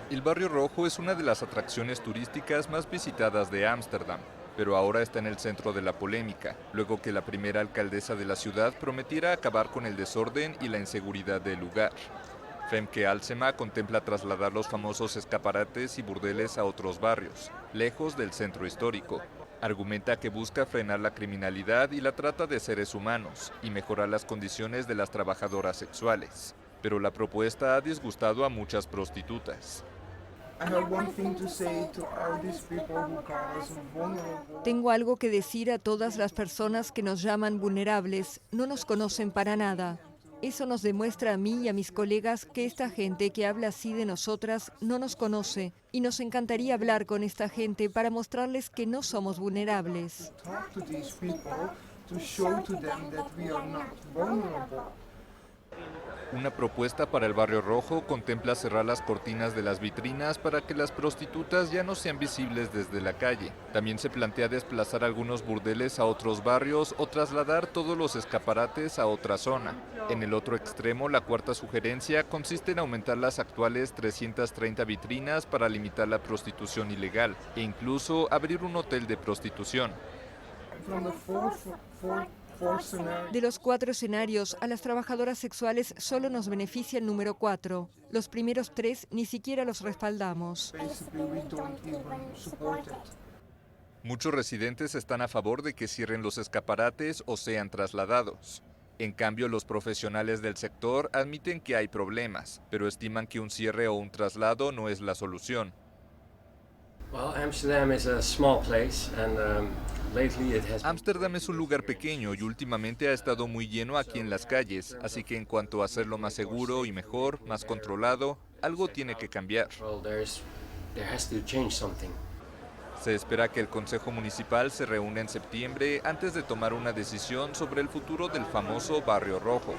El Barrio Rojo es una de las atracciones turísticas más visitadas de Ámsterdam, pero ahora está en el centro de la polémica, luego que la primera alcaldesa de la ciudad prometiera acabar con el desorden y la inseguridad del lugar. Femke Halsema contempla trasladar los famosos escaparates y burdeles a otros barrios, lejos del centro histórico. Argumenta que busca frenar la criminalidad y la trata de seres humanos y mejorar las condiciones de las trabajadoras sexuales. Pero la propuesta ha disgustado a muchas prostitutas. Tengo algo que decir a todas las personas que nos llaman vulnerables. No nos conocen para nada. Eso nos demuestra a mí y a mis colegas que esta gente que habla así de nosotras no nos conoce y nos encantaría hablar con esta gente para mostrarles que no somos vulnerables. Una propuesta para el Barrio Rojo contempla cerrar las cortinas de las vitrinas para que las prostitutas ya no sean visibles desde la calle. También se plantea desplazar algunos burdeles a otros barrios o trasladar todos los escaparates a otra zona. En el otro extremo, la cuarta sugerencia consiste en aumentar las actuales 330 vitrinas para limitar la prostitución ilegal e incluso abrir un hotel de prostitución. De los 4 escenarios, a las trabajadoras sexuales solo nos beneficia el número 4. Los primeros 3 ni siquiera los respaldamos. Muchos residentes están a favor de que cierren los escaparates o sean trasladados. En cambio, los profesionales del sector admiten que hay problemas, pero estiman que un cierre o un traslado no es la solución. Ámsterdam es un lugar pequeño y últimamente ha estado muy lleno aquí en las calles, así que en cuanto a hacerlo más seguro y mejor, más controlado, algo tiene que cambiar. Se espera que el Consejo Municipal se reúna en septiembre antes de tomar una decisión sobre el futuro del famoso Barrio Rojo.